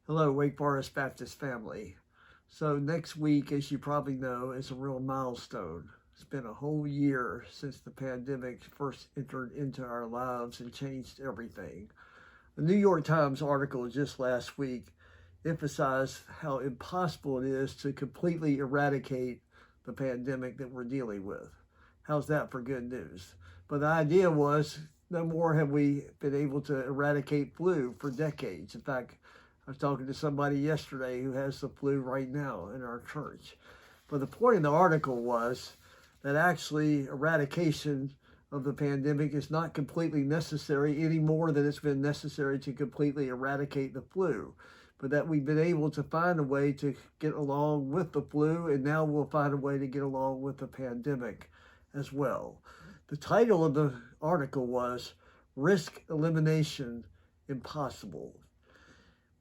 Hello, Wake Forest Baptist family. So next week, as you probably know, is a real milestone. It's been a whole year since the pandemic first entered into our lives and changed everything. The New York Times article just last week emphasized how impossible it is to completely eradicate the pandemic that we're dealing with. How's that for good news? But the idea was no more have we been able to eradicate flu for decades. In fact, I was talking to somebody yesterday who has the flu right now in our church. But the point of the article was that actually eradication of the pandemic is not completely necessary any more than it's been necessary to completely eradicate the flu, but that we've been able to find a way to get along with the flu, and now we'll find a way to get along with the pandemic as well. The title of the article was Risk Elimination Impossible,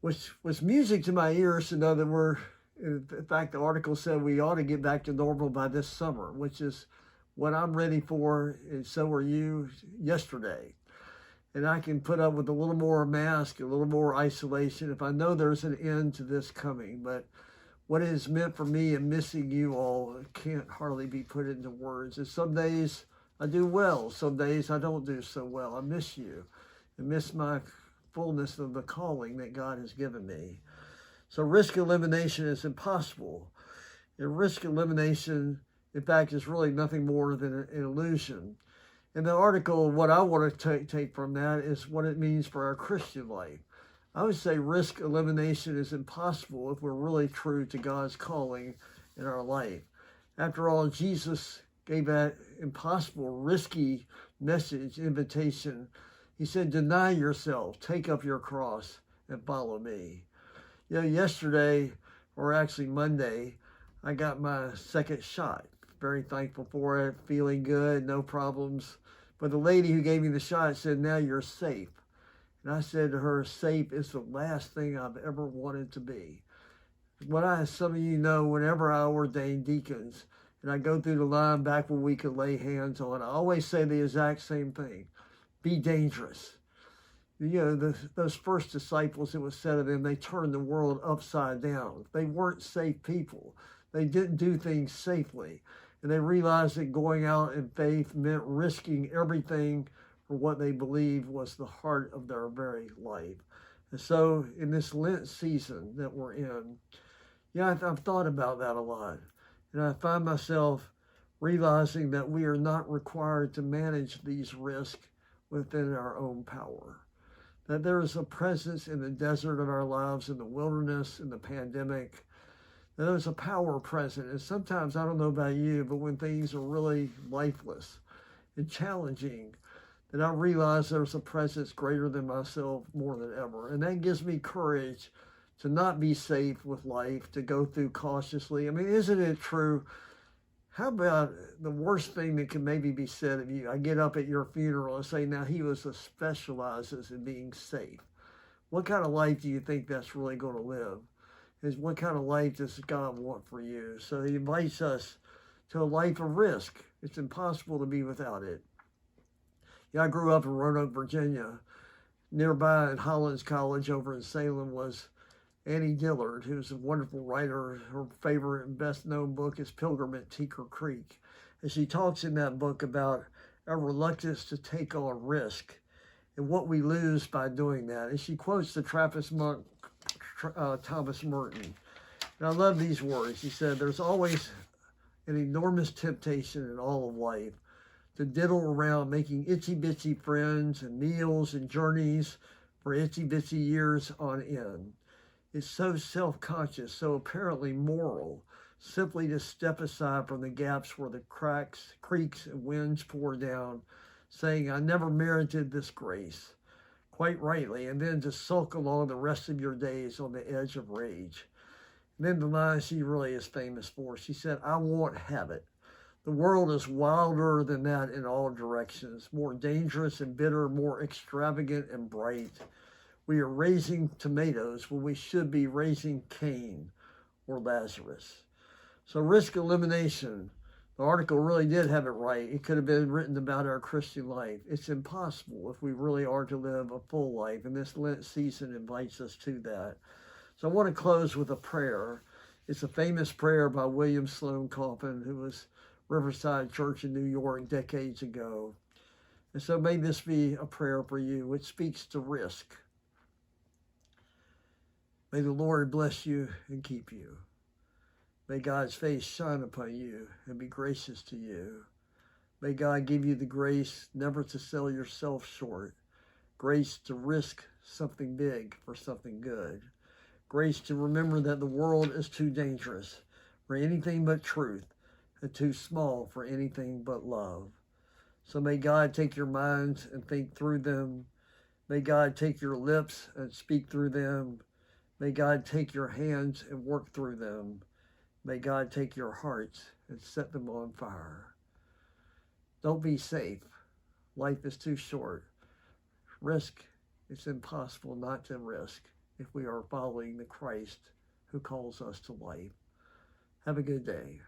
which was music to my ears to know that in fact, the article said we ought to get back to normal by this summer, which is what I'm ready for, and so are you yesterday. And I can put up with a little more mask, a little more isolation if I know there's an end to this coming. But what it has meant for me and missing you all can't hardly be put into words. And some days I do well, some days I don't do so well. I miss you and miss my fullness of the calling that God has given me. So risk elimination is impossible. And risk elimination, in fact, is really nothing more than an illusion. In the article, what I want to take from that is what it means for our Christian life. I would say risk elimination is impossible if we're really true to God's calling in our life. After all, Jesus gave that impossible, risky message, invitation. He said, deny yourself, take up your cross, and follow me. You know, yesterday, or actually Monday, I got my second shot. Very thankful for it, feeling good, no problems. But the lady who gave me the shot said, now you're safe. And I said to her, safe is the last thing I've ever wanted to be. Some of you know, whenever I ordain deacons, and I go through the line back when we could lay hands on, I always say the exact same thing. Be dangerous. You know, those first disciples, it was said of them, they turned the world upside down. They weren't safe people. They didn't do things safely. And they realized that going out in faith meant risking everything for what they believed was the heart of their very life. And so in this Lent season that we're in, I've thought about that a lot. And I find myself realizing that we are not required to manage these risks within our own power. That there is a presence in the desert of our lives, in the wilderness, in the pandemic. That there's a power present. And sometimes, I don't know about you, but when things are really lifeless and challenging, that I realize there's a presence greater than myself more than ever. And that gives me courage to not be safe with life, to go through cautiously. I mean, isn't it true? How about the worst thing that can maybe be said of you? I get up at your funeral and say, now he specializes in being safe. What kind of life do you think that's really going to live? What kind of life does God want for you? So he invites us to a life of risk. It's impossible to be without it. I grew up in Roanoke, Virginia. Nearby at Hollins College over in Salem was Annie Dillard, who's a wonderful writer. Her favorite and best known book is Pilgrim at Tinker Creek. And she talks in that book about our reluctance to take on risk and what we lose by doing that. And she quotes the Trappist monk, Thomas Merton. And I love these words. He said, there's always an enormous temptation in all of life to diddle around making itsy-bitsy friends and meals and journeys for itsy-bitsy years on end. It's so self-conscious, so apparently moral, simply to step aside from the gaps where the creaks, and winds pour down, saying, I never merited this grace, quite rightly, and then to sulk along the rest of your days on the edge of rage. And then the line she really is famous for, she said, I won't have it. The world is wilder than that in all directions, more dangerous and bitter, more extravagant and bright. We are raising tomatoes when we should be raising Cain or Lazarus. So risk elimination, the article really did have it right. It could have been written about our Christian life. It's impossible if we really are to live a full life, and this Lent season invites us to that. So I want to close with a prayer. It's a famous prayer by William Sloane Coffin, who was Riverside Church in New York decades ago. And so may this be a prayer for you, which speaks to risk. May the Lord bless you and keep you. May God's face shine upon you and be gracious to you. May God give you the grace never to sell yourself short, grace to risk something big for something good, grace to remember that the world is too dangerous for anything but truth and too small for anything but love. So may God take your minds and think through them. May God take your lips and speak through them. May God take your hands and work through them. May God take your hearts and set them on fire. Don't be safe. Life is too short. Risk, it's impossible not to risk if we are following the Christ who calls us to life. Have a good day.